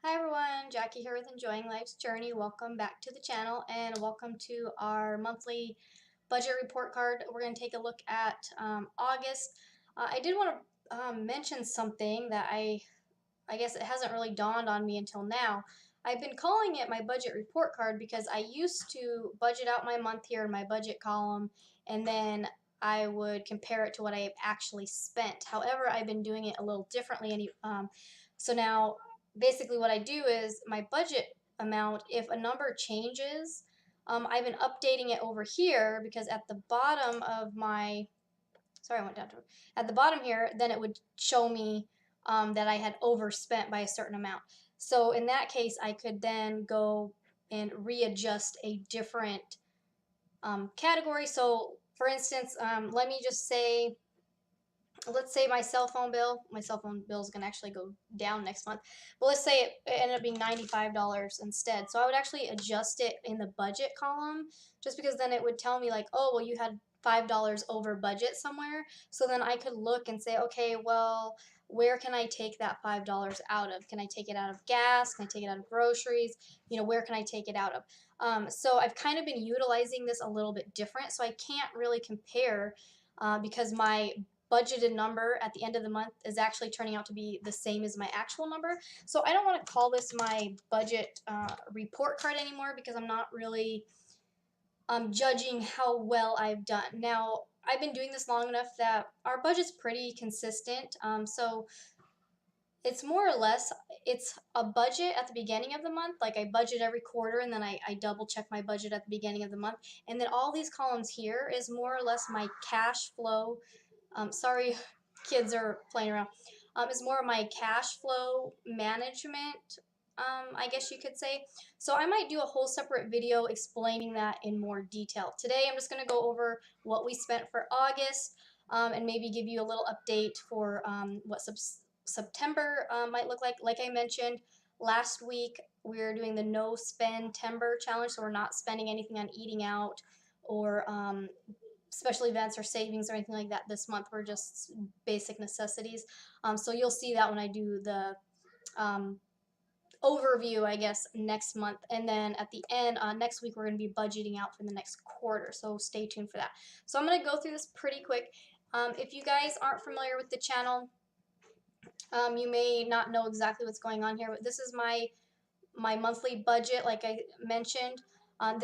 Hi everyone, Jackie here with Enjoying Life's Journey. Welcome back to the channel and welcome to our monthly budget report card. We're going to take a look at August. I did want to mention something that I guess it hasn't really dawned on me until now. I've been calling it my budget report card because I used to budget out my month here in my budget column, and then I would compare it to what I have actually spent. However, I've been doing it a little differently, so now basically what I do is my budget amount, if a number changes, I've been updating it over here because at the bottom of my, sorry, I went down to, at the bottom here, then it would show me that I had overspent by a certain amount. So in that case, I could then go and readjust a different category. So for instance, let me just say, let's say my cell phone bill is going to actually go down next month, but let's say it ended up being $95 instead. So I would actually adjust it in the budget column, just because then it would tell me like, oh well, you had $5 over budget somewhere. So then I could look and say, okay, well, where can I take that $5 out of? Can I take it out of gas? Can I take it out of groceries? Where can I take it out of? So I've kind of been utilizing this a little bit different, so I can't really compare because my budgeted number at the end of the month is actually turning out to be the same as my actual number. So I don't want to call this my budget report card anymore because I'm not really judging how well I've done. Now, I've been doing this long enough that our budget's pretty consistent. So it's more or less, it's a budget at the beginning of the month. Like I budget every quarter and then I double check my budget at the beginning of the month. And then all these columns here is more or less my cash flow. Sorry, kids are playing around. Is more of my cash flow management, I guess you could say. So I might do a whole separate video explaining that in more detail. Today I'm just going to go over what we spent for August, and maybe give you a little update for what September might look like. Like I mentioned last week, we're doing the no spend timber challenge, so we're not spending anything on eating out or special events or savings or anything like that this month. We're just basic necessities. So you'll see that when I do the overview, I guess, next month. And then at the end, next week, we're going to be budgeting out for the next quarter. So stay tuned for that. So I'm going to go through this pretty quick. If you guys aren't familiar with the channel, you may not know exactly what's going on here, but this is my monthly budget, like I mentioned. I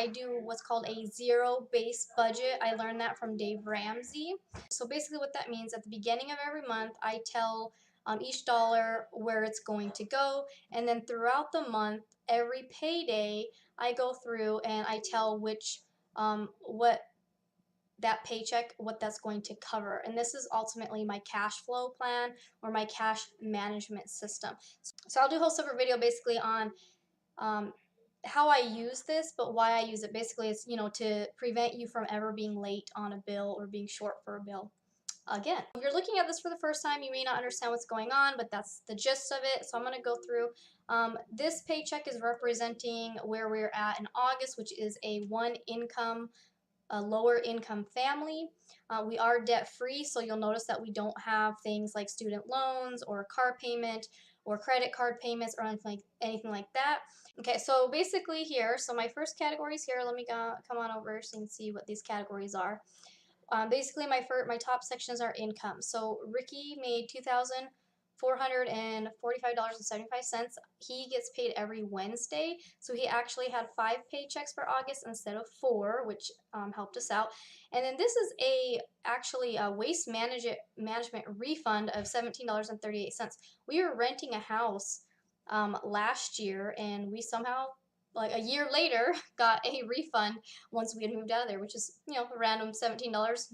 do what's called a zero-based budget. I learned that from Dave Ramsey. So basically what that means, at the beginning of every month, I tell each dollar where it's going to go. And then throughout the month, every payday, I go through and I tell what that paycheck, what that's going to cover. And this is ultimately my cash flow plan or my cash management system. So I'll do a whole separate video basically on how I use this, but why I use it basically is, to prevent you from ever being late on a bill or being short for a bill again. If you're looking at this for the first time, you may not understand what's going on, but that's the gist of it. So I'm going to go through. This paycheck is representing where we're at in August, which is a lower income family. We are debt free, so you'll notice that we don't have things like student loans or car payment or credit card payments or anything like that. Okay, so basically here, so my first category is here. Let me come on over so you can see what these categories are. Basically, my top sections are income. So Ricky made $2,445.75. He gets paid every Wednesday, so he actually had 5 paychecks for August instead of 4, which helped us out. And then this is actually a waste management refund of $17.38. We were renting a house last year, and we somehow, like a year later, got a refund once we had moved out of there, which is, a random $17.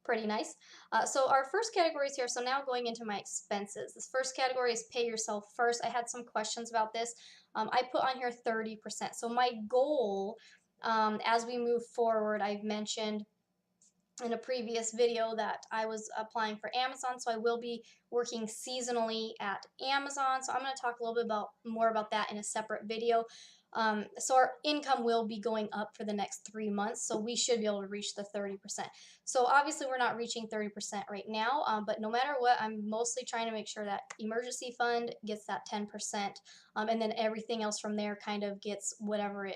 Pretty nice. So our first category is here. So now going into my expenses. This first category is pay yourself first. I had some questions about this. I put on here 30%. So my goal, as we move forward, I've mentioned in a previous video that I was applying for Amazon, so I will be working seasonally at Amazon. So I'm going to talk a little bit more about that in a separate video. So our income will be going up for the next 3 months, so we should be able to reach the 30%. So obviously we're not reaching 30% right now, but no matter what, I'm mostly trying to make sure that emergency fund gets that 10%, and then everything else from there kind of gets whatever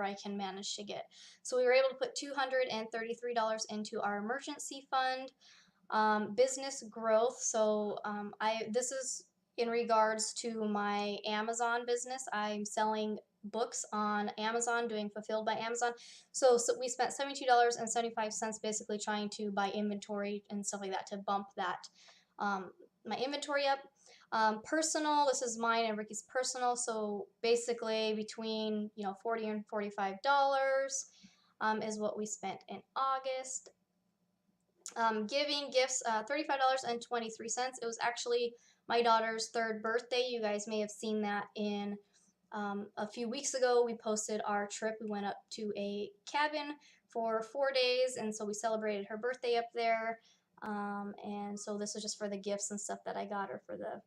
I can manage to get. So we were able to put $233 into our emergency fund. Business growth. So this is in regards to my Amazon business. I'm selling books on Amazon, doing fulfilled by Amazon. So we spent $72.75 basically trying to buy inventory and stuff like that to bump that my inventory up. Personal, this is mine and Ricky's personal. So basically between $40 and $45 is what we spent in August. Giving gifts, $35.23. It was actually my daughter's 3rd birthday. You guys may have seen that in a few weeks ago. We posted our trip. We went up to a cabin for 4 days, and so we celebrated her birthday up there. And so this was just for the gifts and stuff that I got her for the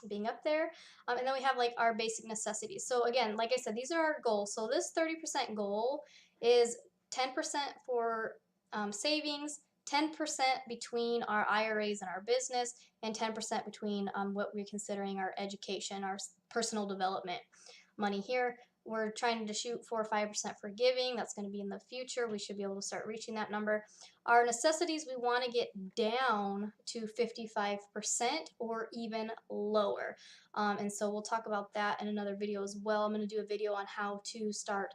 being up there. And then we have like our basic necessities. So again, like I said, these are our goals. So this 30% goal is 10% for savings, 10% between our IRAs and our business, and 10% between what we're considering our education, our personal development money here. We're trying to shoot 4 or 5% for giving. That's going to be in the future. We should be able to start reaching that number. Our necessities, we want to get down to 55% or even lower. And so we'll talk about that in another video as well. I'm going to do a video on how to start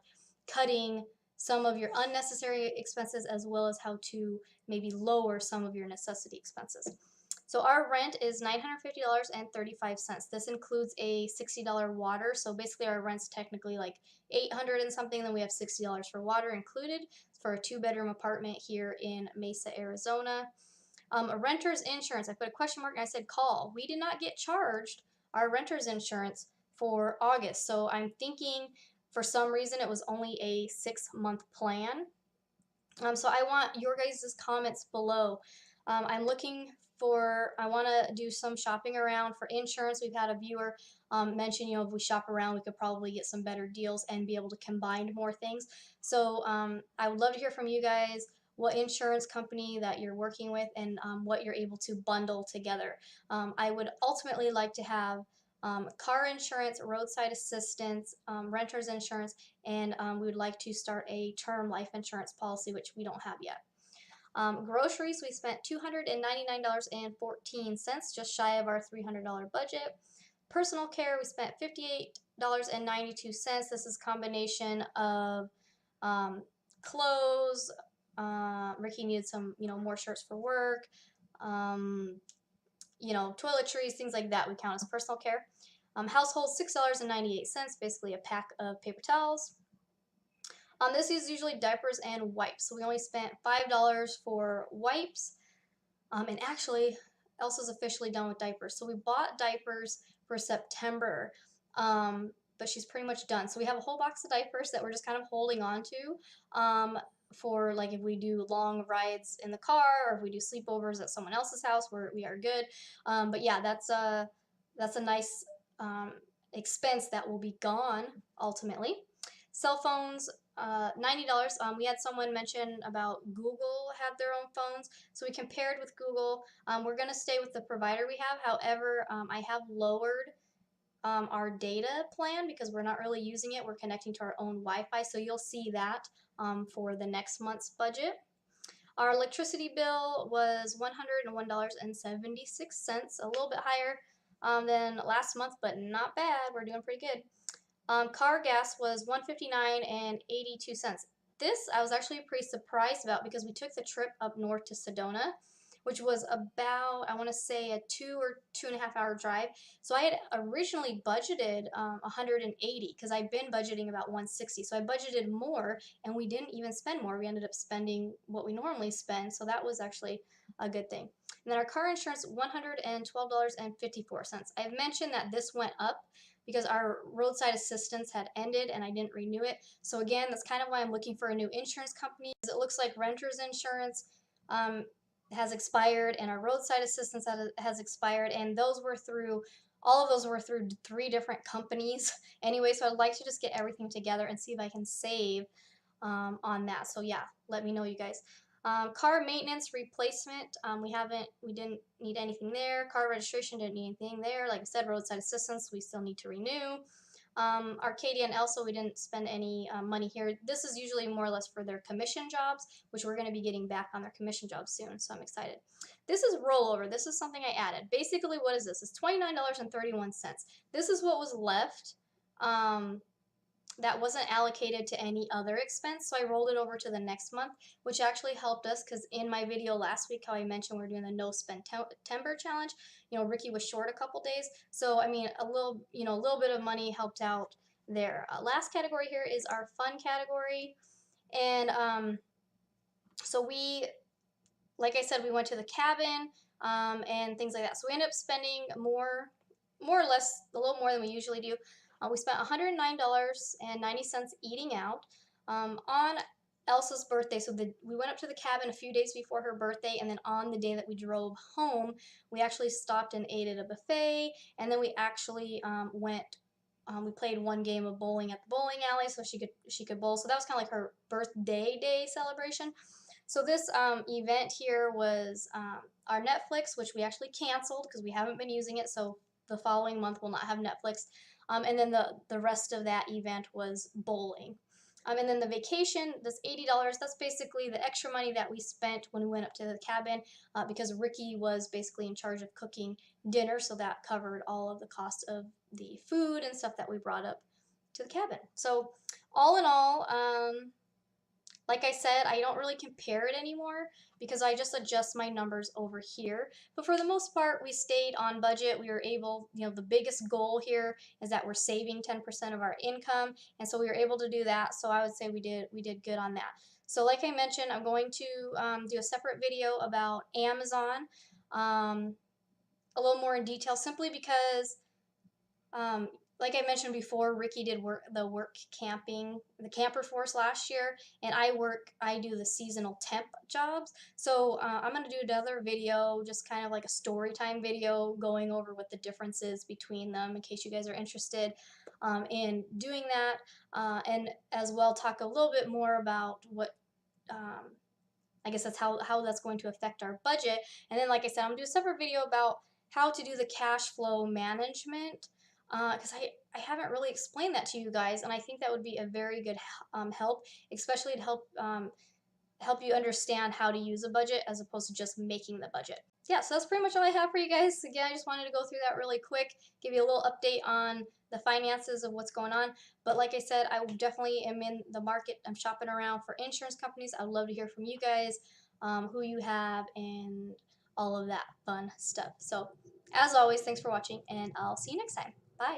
cutting some of your unnecessary expenses, as well as how to maybe lower some of your necessity expenses. So our rent is $950.35. This includes a $60 water. So basically our rent's technically like $800 and something. Then we have $60 for water included for a 2-bedroom apartment here in Mesa, Arizona. A renter's insurance. I put a question mark and I said call. We did not get charged our renter's insurance for August. So I'm thinking for some reason it was only a 6-month plan. So I want your guys' comments below. I'm looking for, I want to do some shopping around for insurance. We've had a viewer mention, if we shop around, we could probably get some better deals and be able to combine more things. So I would love to hear from you guys what insurance company that you're working with and what you're able to bundle together. I would ultimately like to have car insurance, roadside assistance, renter's insurance, and we would like to start a term life insurance policy, which we don't have yet. Groceries, we spent $299.14, just shy of our $300 budget. Personal care, we spent $58.92. This is a combination of clothes. Ricky needed some, more shirts for work. Toiletries, things like that we count as personal care. Household, $6.98, basically a pack of paper towels. This is usually diapers and wipes. So we only spent $5 for wipes. And actually, Elsa's officially done with diapers. So we bought diapers for September, but she's pretty much done. So we have a whole box of diapers that we're just kind of holding on to for like if we do long rides in the car or if we do sleepovers at someone else's house, we are good. But yeah, that's a nice expense that will be gone ultimately. Cell phones, $90. We had someone mention about Google had their own phones, so we compared with Google. We're going to stay with the provider we have. However, I have lowered our data plan because we're not really using it. We're connecting to our own Wi-Fi, so you'll see that for the next month's budget. Our electricity bill was $101.76, a little bit higher than last month, but not bad. We're doing pretty good. Car gas was $159.82. This I was actually pretty surprised about because we took the trip up north to Sedona, which was about, I want to say, a 2 or 2.5 hour drive. So I had originally budgeted 180 because I've been budgeting about 160. So I budgeted more and we didn't even spend more. We ended up spending what we normally spend. So that was actually a good thing. And then our car insurance, $112.54. I've mentioned that this went up because our roadside assistance had ended and I didn't renew it. So again, that's kind of why I'm looking for a new insurance company. It looks like renter's insurance has expired and our roadside assistance has expired, and those were through all of those were through 3 different companies anyway, so I'd like to just get everything together and see if I can save on that. So yeah, let me know, you guys. Car maintenance replacement, we didn't need anything there. Car registration didn't need anything there. Like I said, roadside assistance, we still need to renew. Arcadia and Elsa, we didn't spend any money here. This is usually more or less for their commission jobs, which we're going to be getting back on their commission jobs soon, so I'm excited. This is rollover. This is something I added. Basically, what is this? It's $29.31. This is what was left. That wasn't allocated to any other expense, so I rolled it over to the next month, which actually helped us because in my video last week, how I mentioned we're doing the no spend timber challenge, Ricky was short a couple days, so I mean a little bit of money helped out there. Last category here is our fun category, and so like I said, we went to the cabin and things like that. So we ended up spending more or less, a little more than we usually do. We spent $109.90 eating out on Elsa's birthday. So we went up to the cabin a few days before her birthday, and then on the day that we drove home, we actually stopped and ate at a buffet, and then we actually went. We played one game of bowling at the bowling alley, so she could bowl. So that was kind of like her birthday day celebration. So this event here was our Netflix, which we actually canceled because we haven't been using it. So the following month we'll not have Netflix. And then the rest of that event was bowling. And then the vacation, this $80, that's basically the extra money that we spent when we went up to the cabin because Ricky was basically in charge of cooking dinner. So that covered all of the cost of the food and stuff that we brought up to the cabin. So all in all, like I said, I don't really compare it anymore because I just adjust my numbers over here. But for the most part, we stayed on budget. We were able, the biggest goal here is that we're saving 10% of our income. And so we were able to do that. So I would say we did good on that. So like I mentioned, I'm going to do a separate video about Amazon a little more in detail simply because like I mentioned before, Ricky did the camper force last year, and I do the seasonal temp jobs. So I'm gonna do another video, just kind of like a story time video, going over what the difference is between them, in case you guys are interested in doing that, and as well talk a little bit more about what. I guess that's how that's going to affect our budget. And then, like I said, I'm gonna do a separate video about how to do the cash flow management because I haven't really explained that to you guys, and I think that would be a very good help, especially to help you understand how to use a budget as opposed to just making the budget. Yeah, so that's pretty much all I have for you guys. Again, I just wanted to go through that really quick, give you a little update on the finances of what's going on. But like I said, I definitely am in the market. I'm shopping around for insurance companies. I'd love to hear from you guys, who you have, and all of that fun stuff. So as always, thanks for watching, and I'll see you next time. Bye.